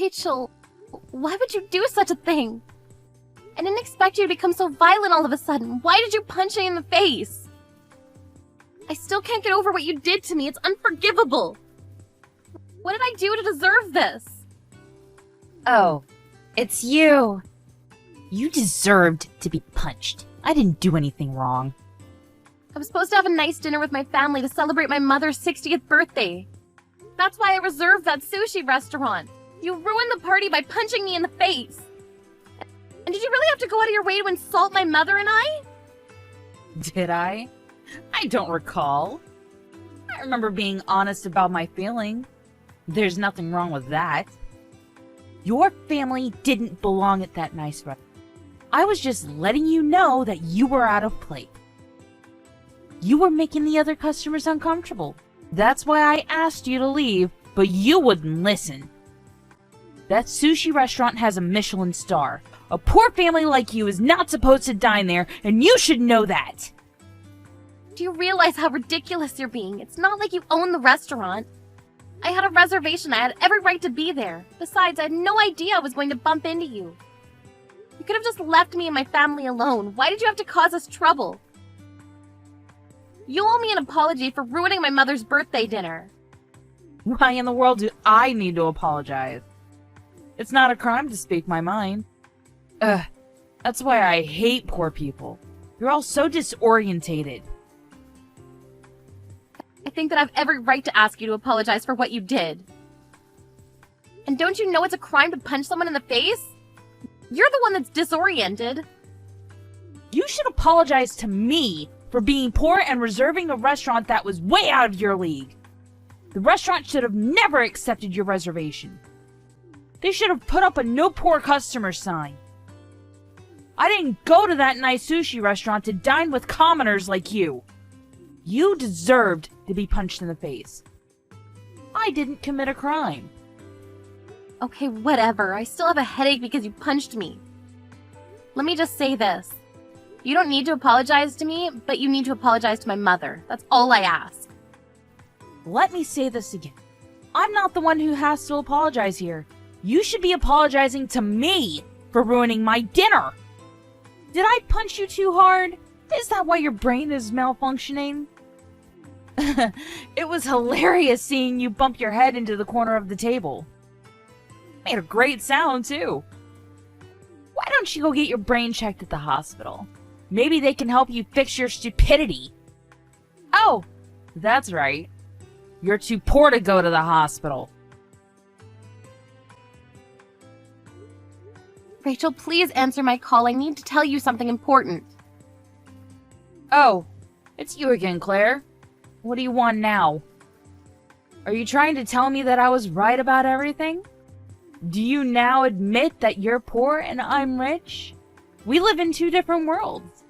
Rachel, why would you do such a thing? I didn't expect you to become so violent all of a sudden. Why did you punch me in the face? I still can't get over what you did to me. It's unforgivable. What did I do to deserve this? Oh, it's you. You deserved to be punched. I didn't do anything wrong. I was supposed to have a nice dinner with my family to celebrate my mother's 60th birthday. That's why I reserved that sushi restaurant. You ruined the party by punching me in the face. And did you really have to go out of your way to insult my mother and I? Did I? I don't recall. I remember being honest about my feeling. There's nothing wrong with that. Your family didn't belong at that nice restaurant. I was just letting you know that you were out of place. You were making the other customers uncomfortable. That's why I asked you to leave, but you wouldn't listen. That sushi restaurant has a Michelin star. A poor family like you is not supposed to dine there, and you should know that. Do you realize how ridiculous you're being? It's not like you own the restaurant. I had a reservation. I had every right to be there. Besides, I had no idea I was going to bump into you. You could have just left me and my family alone. Why did you have to cause us trouble? You owe me an apology for ruining my mother's birthday dinner. Why in the world do I need to apologize? It's not a crime to speak my mind. That's why I hate poor people. You're all so disorientated. I think that I have every right to ask you to apologize for what you did. And don't you know it's a crime to punch someone in the face? You're the one that's disoriented. You should apologize to me for being poor and reserving a restaurant that was way out of your league. The restaurant should have never accepted your reservation. They should have put up a no poor customer sign. I didn't go to that nice sushi restaurant to dine with commoners like you. You deserved to be punched in the face. I didn't commit a crime. Okay, whatever. I still have a headache because you punched me. Let me just say this. You don't need to apologize to me, but you need to apologize to my mother. That's all I ask. Let me say this again. I'm not the one who has to apologize here. You should be apologizing to me for ruining my dinner. Did I punch you too hard? Is that why your brain is malfunctioning? It was hilarious seeing you bump your head into the corner of the table. Made a great sound, too. Why don't you go get your brain checked at the hospital? Maybe they can help you fix your stupidity. Oh, that's right. You're too poor to go to the hospital. Rachel, please answer my call. I need to tell you something important. Oh, it's you again, Claire. What do you want now? Are you trying to tell me that I was right about everything? Do you now admit that you're poor and I'm rich? We live in two different worlds.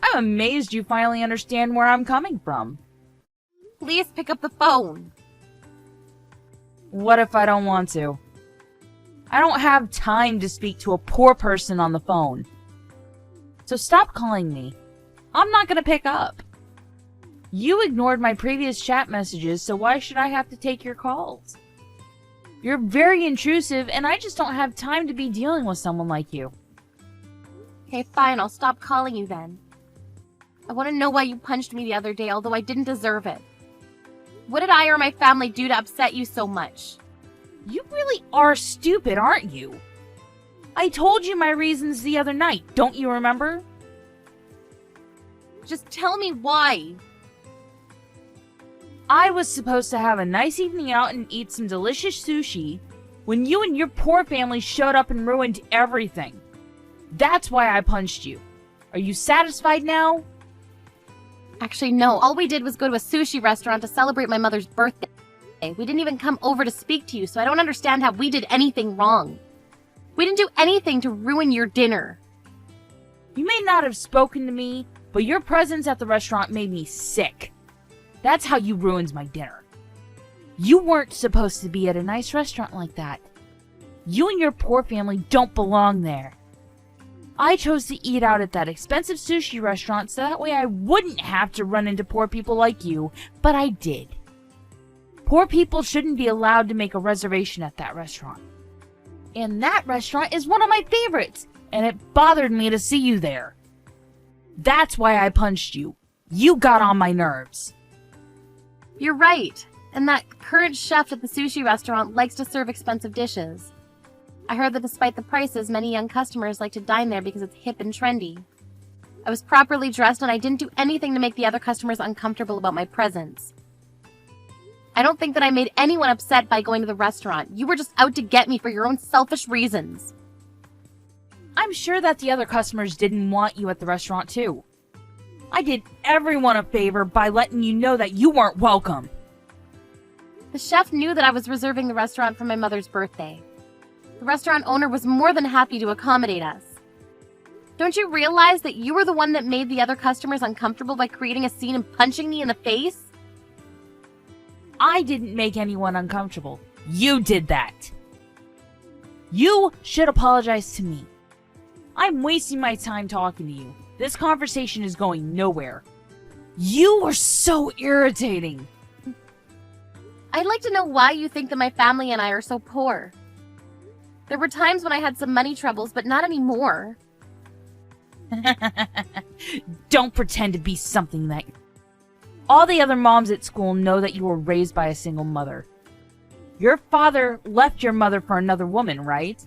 I'm amazed you finally understand where I'm coming from. Please pick up the phone. What if I don't want to? I don't have time to speak to a poor person on the phone. So stop calling me. I'm not gonna pick up. You ignored my previous chat messages, so why should I have to take your calls? You're very intrusive, and I just don't have time to be dealing with someone like you. Okay, fine, I'll stop calling you then. I want to know why you punched me the other day, although I didn't deserve it. What did I or my family do to upset you so much? You really are stupid, aren't you? I told you my reasons the other night, don't you remember? Just tell me why. I was supposed to have a nice evening out and eat some delicious sushi when you and your poor family showed up and ruined everything. That's why I punched you. Are you satisfied now? Actually, no. All we did was go to a sushi restaurant to celebrate my mother's birthday. We didn't even come over to speak to you, so I don't understand how we did anything wrong. We didn't do anything to ruin your dinner. You may not have spoken to me, but your presence at the restaurant made me sick. That's how you ruined my dinner. You weren't supposed to be at a nice restaurant like that. You and your poor family don't belong there. I chose to eat out at that expensive sushi restaurant so that way I wouldn't have to run into poor people like you, but I did. Poor people shouldn't be allowed to make a reservation at that restaurant. And that restaurant is one of my favorites, and it bothered me to see you there. That's why I punched you. You got on my nerves. You're right. And that current chef at the sushi restaurant likes to serve expensive dishes. I heard that despite the prices, many young customers like to dine there because it's hip and trendy. I was properly dressed and I didn't do anything to make the other customers uncomfortable about my presence. I don't think that I made anyone upset by going to the restaurant. You were just out to get me for your own selfish reasons. I'm sure that the other customers didn't want you at the restaurant too. I did everyone a favor by letting you know that you weren't welcome. The chef knew that I was reserving the restaurant for my mother's birthday. The restaurant owner was more than happy to accommodate us. Don't you realize that you were the one that made the other customers uncomfortable by creating a scene and punching me in the face? I didn't make anyone uncomfortable. You did that. You should apologize to me. I'm wasting my time talking to you. This conversation is going nowhere. You are so irritating. I'd like to know why you think that my family and I are so poor. There were times when I had some money troubles, but not anymore. Don't pretend to be something that... All the other moms at school know that you were raised by a single mother. Your father left your mother for another woman, right?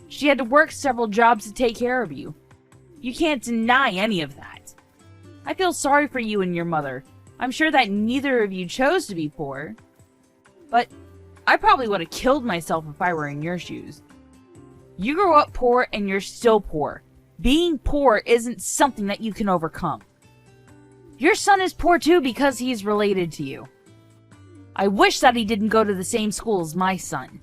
She had to work several jobs to take care of you. You can't deny any of that. I feel sorry for you and your mother. I'm sure that neither of you chose to be poor. But I probably would have killed myself if I were in your shoes. You grew up poor and you're still poor. Being poor isn't something that you can overcome. Your son is poor too because he's related to you. I wish that he didn't go to the same school as my son.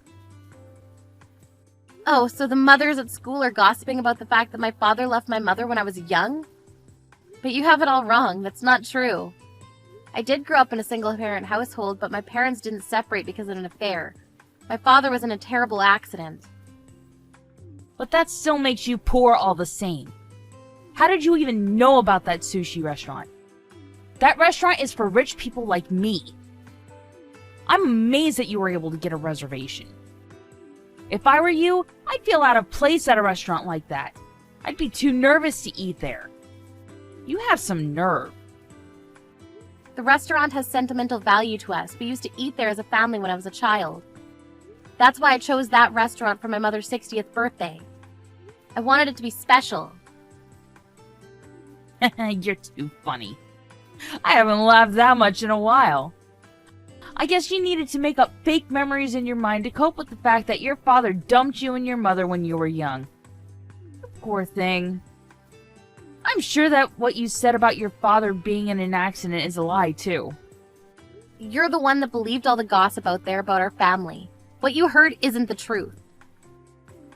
Oh, so the mothers at school are gossiping about the fact that my father left my mother when I was young? But you have it all wrong. That's not true. I did grow up in a single-parent household, but my parents didn't separate because of an affair. My father was in a terrible accident. But that still makes you poor all the same. How did you even know about that sushi restaurant? That restaurant is for rich people like me. I'm amazed that you were able to get a reservation. If I were you, I'd feel out of place at a restaurant like that. I'd be too nervous to eat there. You have some nerve. The restaurant has sentimental value to us. We used to eat there as a family when I was a child. That's why I chose that restaurant for my mother's 60th birthday. I wanted it to be special. You're too funny. I haven't laughed that much in a while. I guess you needed to make up fake memories in your mind to cope with the fact that your father dumped you and your mother when you were young. Poor thing. I'm sure that what you said about your father being in an accident is a lie, too. You're the one that believed all the gossip out there about our family. What you heard isn't the truth.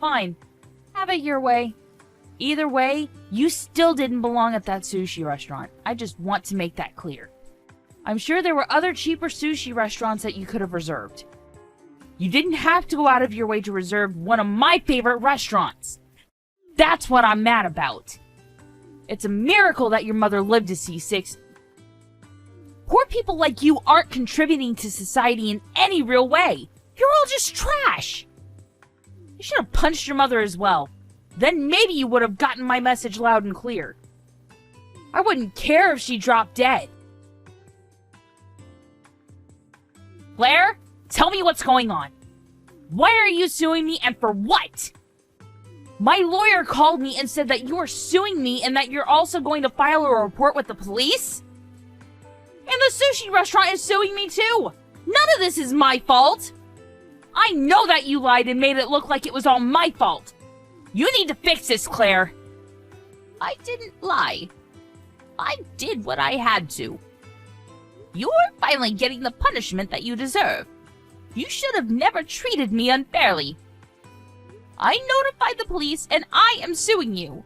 Fine. Have it your way. Either way, you still didn't belong at that sushi restaurant. I just want to make that clear. I'm sure there were other cheaper sushi restaurants that you could have reserved. You didn't have to go out of your way to reserve one of my favorite restaurants. That's what I'm mad about. It's a miracle that your mother lived to see 6. Poor people like you aren't contributing to society in any real way. You're all just trash. You should have punched your mother as well. Then maybe you would have gotten my message loud and clear. I wouldn't care if she dropped dead. Claire, tell me what's going on. Why are you suing me and for what? My lawyer called me and said that you are suing me and that you're also going to file a report with the police? And the sushi restaurant is suing me too. None of this is my fault. I know that you lied and made it look like it was all my fault. You need to fix this, Claire. I didn't lie. I did what I had to. You're finally getting the punishment that you deserve. You should have never treated me unfairly. I notified the police and I am suing you.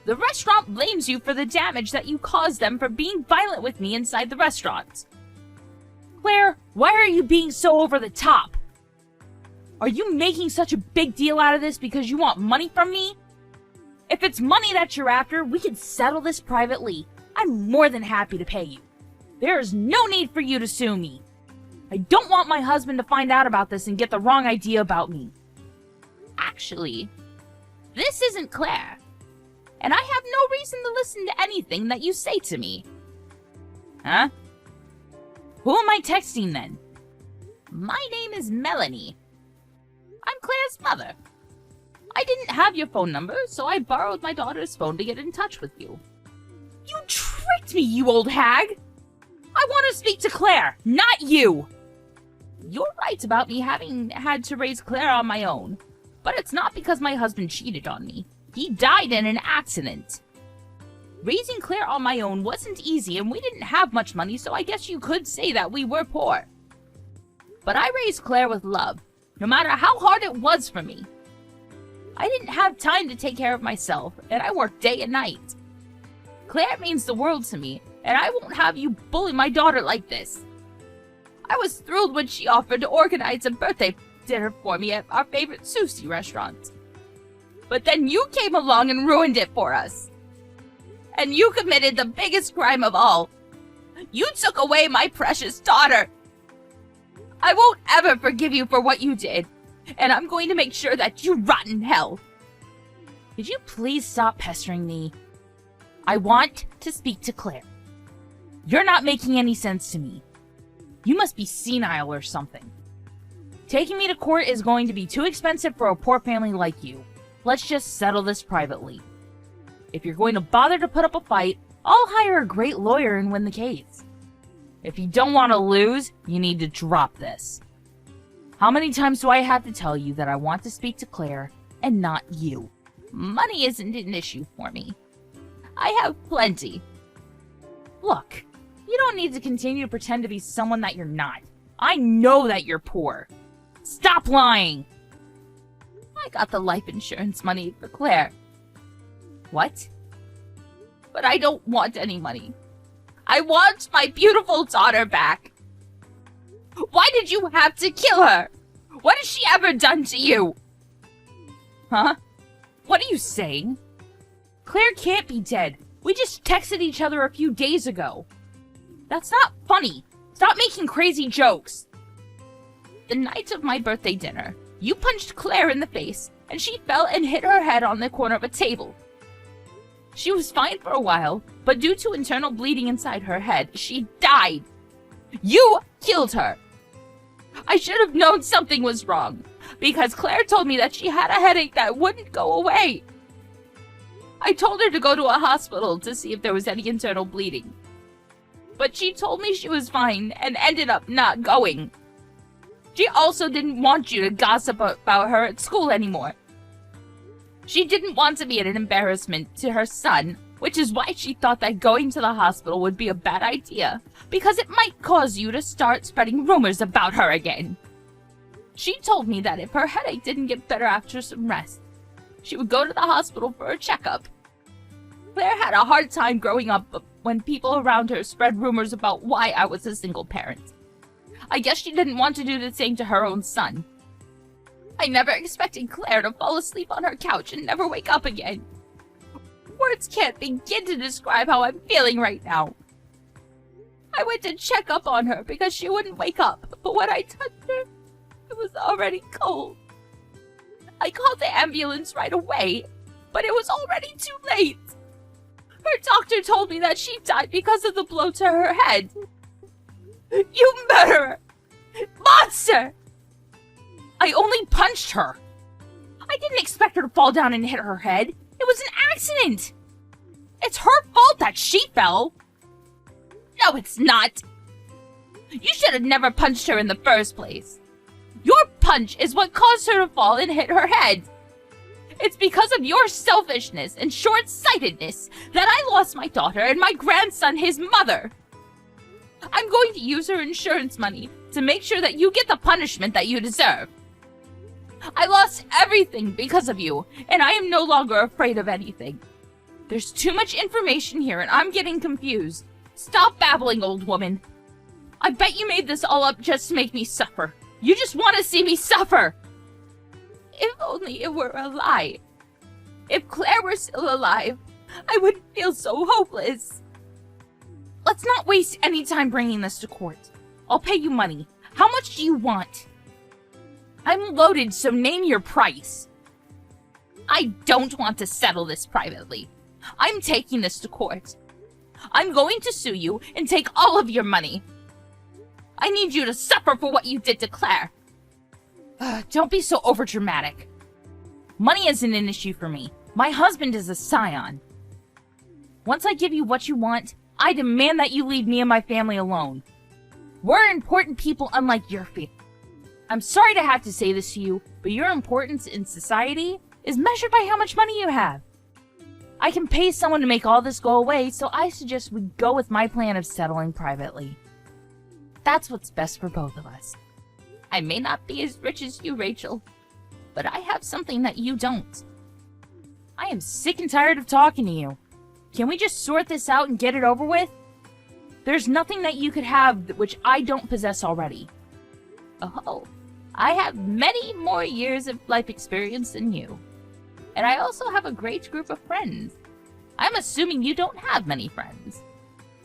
The restaurant blames you for the damage that you caused them for being violent with me inside the restaurant. Claire, why are you being so over the top? Are you making such a big deal out of this because you want money from me? If it's money that you're after, we can settle this privately. I'm more than happy to pay you. There is no need for you to sue me. I don't want my husband to find out about this and get the wrong idea about me. Actually, this isn't Claire. And I have no reason to listen to anything that you say to me. Huh? Who am I texting then? My name is Melanie. I'm Claire's mother. I didn't have your phone number, so I borrowed my daughter's phone to get in touch with you. You tricked me, you old hag! I want to speak to Claire, not you! You're right about me having had to raise Claire on my own, but it's not because my husband cheated on me. He died in an accident. Raising Claire on my own wasn't easy, and we didn't have much money, so I guess you could say that we were poor. But I raised Claire with love, no matter how hard it was for me. I didn't have time to take care of myself, and I worked day and night. Claire means the world to me, and I won't have you bully my daughter like this. I was thrilled when she offered to organize a birthday dinner for me at our favorite sushi restaurant. But then you came along and ruined it for us. And you committed the biggest crime of all. You took away my precious daughter. I won't ever forgive you for what you did, and I'm going to make sure that you rot in hell. Could you please stop pestering me? I want to speak to Claire. You're not making any sense to me. You must be senile or something. Taking me to court is going to be too expensive for a poor family like you. Let's just settle this privately. If you're going to bother to put up a fight, I'll hire a great lawyer and win the case. If you don't want to lose, you need to drop this. How many times do I have to tell you that I want to speak to Claire and not you? Money isn't an issue for me. I have plenty. Look, you don't need to continue to pretend to be someone that you're not. I know that you're poor. Stop lying! I got the life insurance money for Claire. What? But I don't want any money. I want my beautiful daughter back. Why did you have to kill her? What has she ever done to you? Huh? What are you saying? Claire can't be dead. We just texted each other a few days ago. That's not funny. Stop making crazy jokes. The night of my birthday dinner, you punched Claire in the face, and she fell and hit her head on the corner of a table. She was fine for a while, but due to internal bleeding inside her head, she died. You killed her. I should have known something was wrong, because Claire told me that she had a headache that wouldn't go away. I told her to go to a hospital to see if there was any internal bleeding. But she told me she was fine and ended up not going. She also didn't want you to gossip about her at school anymore. She didn't want to be an embarrassment to her son, which is why she thought that going to the hospital would be a bad idea, because it might cause you to start spreading rumors about her again. She told me that if her headache didn't get better after some rest, she would go to the hospital for a checkup. Claire had a hard time growing up when people around her spread rumors about why I was a single parent. I guess she didn't want to do the same to her own son. I never expected Claire to fall asleep on her couch and never wake up again. Words can't begin to describe how I'm feeling right now. I went to check up on her because she wouldn't wake up, but when I touched her, it was already cold. I called the ambulance right away, but it was already too late. Her doctor told me that she died because of the blow to her head. You murderer! Monster! I only punched her. I didn't expect her to fall down and hit her head. It was an accident. It's her fault that she fell. No, it's not. You should have never punched her in the first place. Your punch is what caused her to fall and hit her head. It's because of your selfishness and short-sightedness that I lost my daughter and my grandson his mother. I'm going to use her insurance money to make sure that you get the punishment that you deserve. I lost everything because of you, and I am no longer afraid of anything. There's too much information here, and I'm getting confused. Stop babbling, old woman. I bet you made this all up just to make me suffer. You just want to see me suffer. If only it were a lie. If Claire were still alive, I wouldn't feel so hopeless. Let's not waste any time bringing this to court. I'll pay you money. How much do you want? I'm loaded, so name your price. I don't want to settle this privately. I'm taking this to court. I'm going to sue you and take all of your money. I need you to suffer for what you did to Claire. Don't be so overdramatic. Money isn't an issue for me. My husband is a scion. Once I give you what you want, I demand that you leave me and my family alone. We're important people unlike your family. I'm sorry to have to say this to you, but your importance in society is measured by how much money you have. I can pay someone to make all this go away, so I suggest we go with my plan of settling privately. That's what's best for both of us. I may not be as rich as you, Rachel, but I have something that you don't. I am sick and tired of talking to you. Can we just sort this out and get it over with? There's nothing that you could have which I don't possess already. Oh, I have many more years of life experience than you. And I also have a great group of friends. I'm assuming you don't have many friends.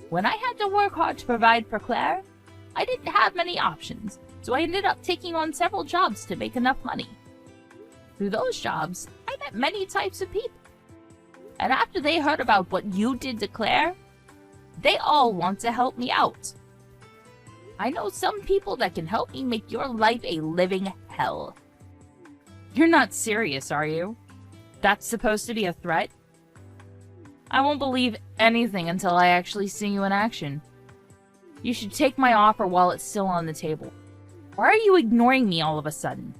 When I had to work hard to provide for Claire, I didn't have many options, so I ended up taking on several jobs to make enough money. Through those jobs, I met many types of people. And after they heard about what you did to Claire, they all want to help me out. I know some people that can help me make your life a living hell. You're not serious, are you? That's supposed to be a threat? I won't believe anything until I actually see you in action. You should take my offer while it's still on the table. Why are you ignoring me all of a sudden?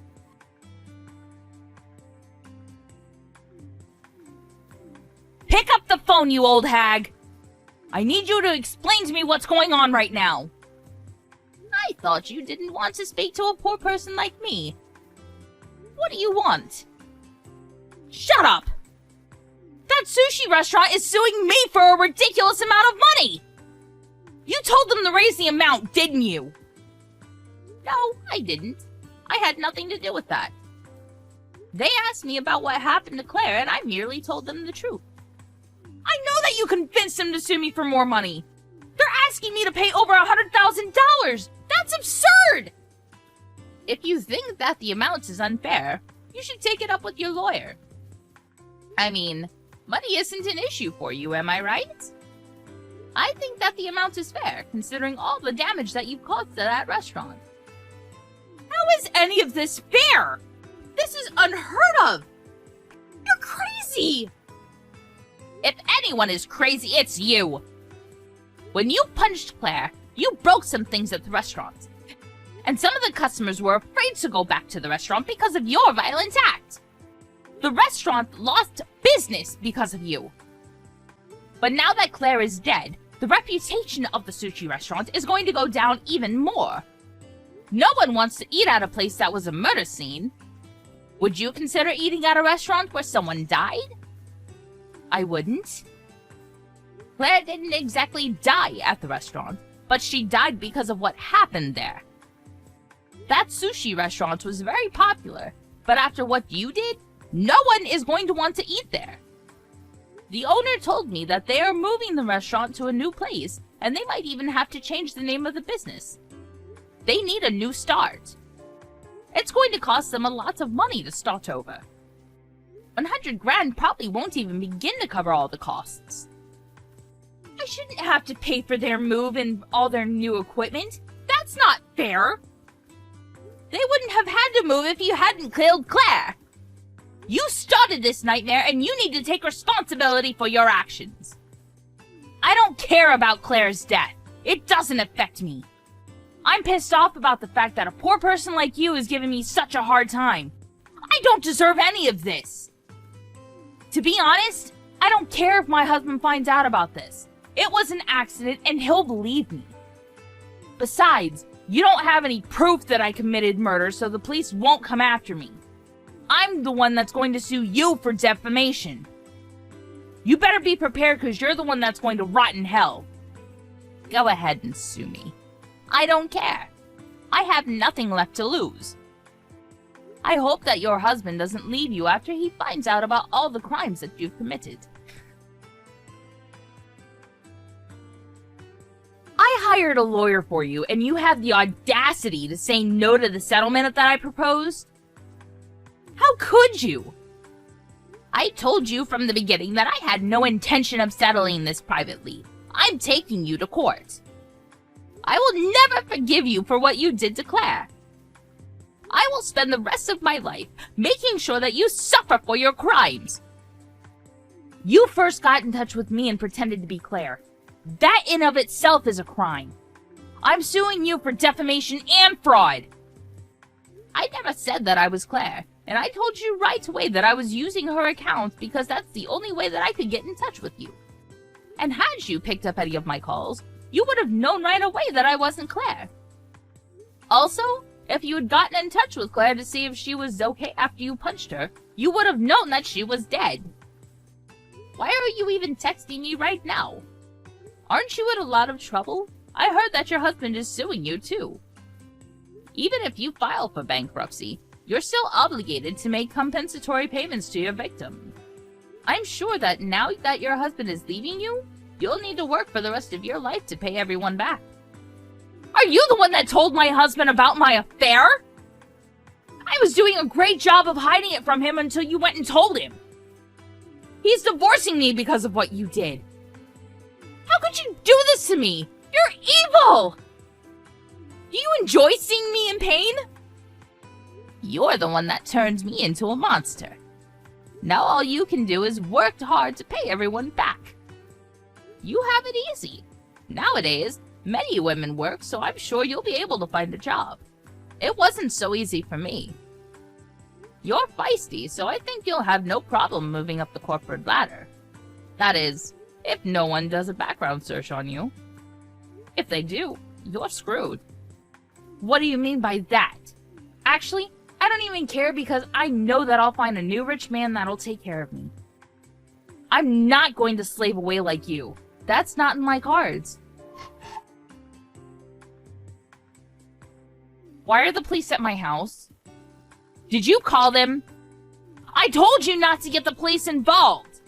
Pick up the phone, you old hag! I need you to explain to me what's going on right now. I thought you didn't want to speak to a poor person like me. What do you want? Shut up! That sushi restaurant is suing me for a ridiculous amount of money! You told them to raise the amount, didn't you? No, I didn't. I had nothing to do with that. They asked me about what happened to Claire, and I merely told them the truth. I know that you convinced them to sue me for more money. They're asking me to pay over $100,000. That's absurd! If you think that the amount is unfair, you should take it up with your lawyer. I mean, money isn't an issue for you, am I right? I think that the amount is fair, considering all the damage that you've caused to that restaurant. How is any of this fair? This is unheard of! You're crazy! If anyone is crazy, it's you! When you punched Claire, you broke some things at the restaurant. And some of the customers were afraid to go back to the restaurant because of your violent act. The restaurant lost business because of you. But now that Claire is dead, the reputation of the sushi restaurant is going to go down even more. No one wants to eat at a place that was a murder scene. Would you consider eating at a restaurant where someone died? I wouldn't. Claire didn't exactly die at the restaurant, but she died because of what happened there. That sushi restaurant was very popular, but after what you did, no one is going to want to eat there. The owner told me that they are moving the restaurant to a new place, and they might even have to change the name of the business. They need a new start. It's going to cost them a lot of money to start over. 100 grand probably won't even begin to cover all the costs. I shouldn't have to pay for their move and all their new equipment. That's not fair. They wouldn't have had to move if you hadn't killed Claire. You started this nightmare and you need to take responsibility for your actions. I don't care about Claire's death. It doesn't affect me. I'm pissed off about the fact that a poor person like you is giving me such a hard time. I don't deserve any of this. To be honest, I don't care if my husband finds out about this. It was an accident and he'll believe me. Besides, you don't have any proof that I committed murder, so the police won't come after me. I'm the one that's going to sue you for defamation. You better be prepared because you're the one that's going to rot in hell. Go ahead and sue me. I don't care. I have nothing left to lose. I hope that your husband doesn't leave you after he finds out about all the crimes that you've committed. I hired a lawyer for you, and you have the audacity to say no to the settlement that I proposed? How could you? I told you from the beginning that I had no intention of settling this privately. I'm taking you to court. I will never forgive you for what you did to Claire. I will spend the rest of my life making sure that you suffer for your crimes. You first got in touch with me and pretended to be Claire. That in of itself is a crime. I'm suing you for defamation and fraud. I never said that I was Claire, and I told you right away that I was using her account because that's the only way that I could get in touch with you. And had you picked up any of my calls, you would have known right away that I wasn't Claire. Also, if you had gotten in touch with Claire to see if she was okay after you punched her, you would have known that she was dead. Why are you even texting me right now? Aren't you in a lot of trouble? I heard that your husband is suing you too. Even if you file for bankruptcy, you're still obligated to make compensatory payments to your victim. I'm sure that now that your husband is leaving you, you'll need to work for the rest of your life to pay everyone back. Are you the one that told my husband about my affair? I was doing a great job of hiding it from him until you went and told him. He's divorcing me because of what you did. How could you do this to me? You're evil! Do you enjoy seeing me in pain? You're the one that turned me into a monster. Now all you can do is work hard to pay everyone back. You have it easy. Nowadays, many women work, so I'm sure you'll be able to find a job. It wasn't so easy for me. You're feisty, so I think you'll have no problem moving up the corporate ladder. That is, if no one does a background search on you. If they do, you're screwed. What do you mean by that? Actually, I don't even care because I know that I'll find a new rich man that'll take care of me. I'm not going to slave away like you. That's not in my cards. Why are the police at my house? Did you call them? I told you not to get the police involved!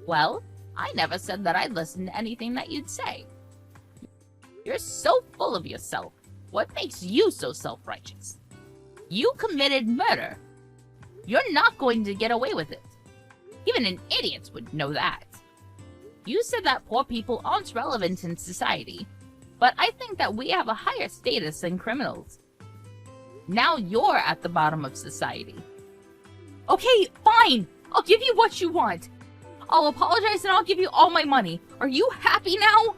Well, I never said that I'd listen to anything that you'd say. You're so full of yourself. What makes you so self-righteous? You committed murder. You're not going to get away with it. Even an idiot would know that. You said that poor people aren't relevant in society, but I think that we have a higher status than criminals. Now you're at the bottom of society. Okay, fine. I'll give you what you want. I'll apologize and I'll give you all my money. Are you happy now?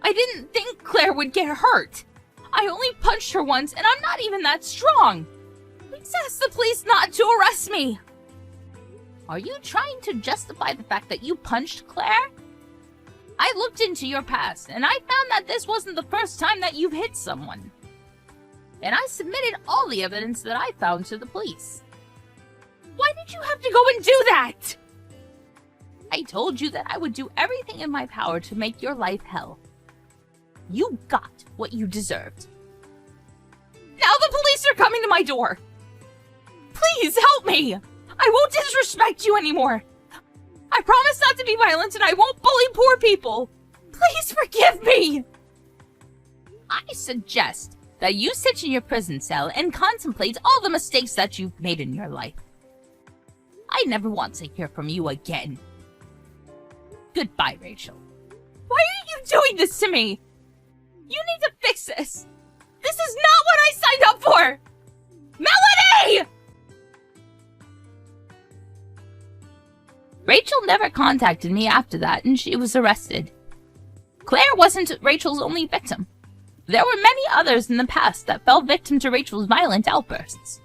I didn't think Claire would get hurt. I only punched her once and I'm not even that strong. Please ask the police not to arrest me. Are you trying to justify the fact that you punched Claire? I looked into your past and I found that this wasn't the first time that you've hit someone. And I submitted all the evidence that I found to the police. Why did you have to go and do that? I told you that I would do everything in my power to make your life hell. You got what you deserved. Now the police are coming to my door. Please help me. I won't disrespect you anymore. I promise not to be violent and I won't bully poor people. Please forgive me. I suggest that you sit in your prison cell and contemplate all the mistakes that you've made in your life. I never want to hear from you again. Goodbye, Rachel. Why are you doing this to me? You need to fix this. This is not what I signed up for! Melanie! Rachel never contacted me after that, and she was arrested. Claire wasn't Rachel's only victim. There were many others in the past that fell victim to Rachel's violent outbursts.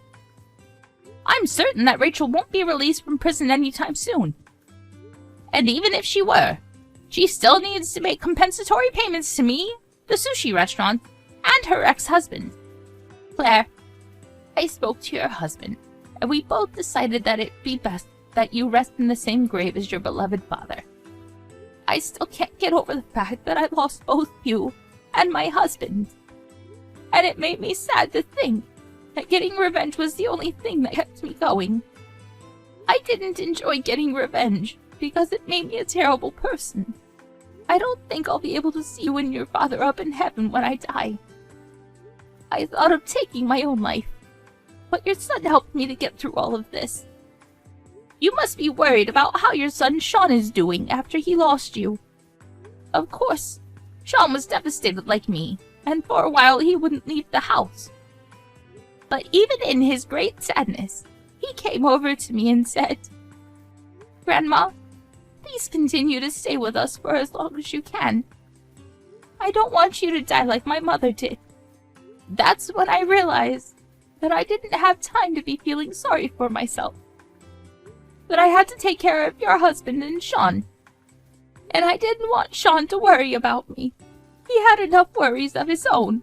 I'm certain that Rachel won't be released from prison anytime soon. And even if she were, she still needs to make compensatory payments to me, the sushi restaurant, and her ex-husband. Claire, I spoke to your husband, and we both decided that it'd be best that you rest in the same grave as your beloved father. I still can't get over the fact that I lost both you and my husband. And it made me sad to think that getting revenge was the only thing that kept me going. I didn't enjoy getting revenge because it made me a terrible person. I don't think I'll be able to see you and your father up in heaven when I die. I thought of taking my own life, but your son helped me to get through all of this. You must be worried about how your son Sean is doing after he lost you. Of course, Sean was devastated like me, and for a while he wouldn't leave the house. But even in his great sadness, he came over to me and said, "Grandma, please continue to stay with us for as long as you can. I don't want you to die like my mother did." That's when I realized that I didn't have time to be feeling sorry for myself. That I had to take care of your husband and Sean. And I didn't want Sean to worry about me. He had enough worries of his own.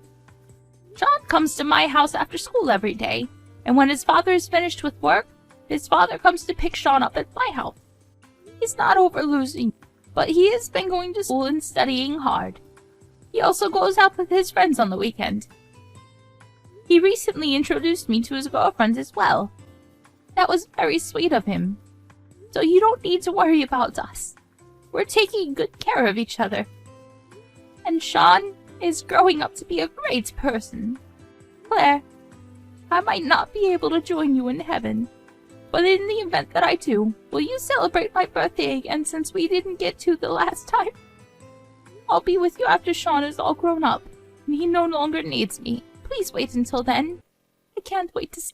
Sean comes to my house after school every day, and when his father is finished with work, his father comes to pick Sean up at my house. He's not over losing, but he has been going to school and studying hard. He also goes out with his friends on the weekend. He recently introduced me to his girlfriend as well. That was very sweet of him. So you don't need to worry about us. We're taking good care of each other. And Sean is growing up to be a great person. Claire, I might not be able to join you in heaven, but in the event that I do, will you celebrate my birthday again since we didn't get to the last time? I'll be with you after Sean is all grown up, and he no longer needs me. Please wait until then. I can't wait to see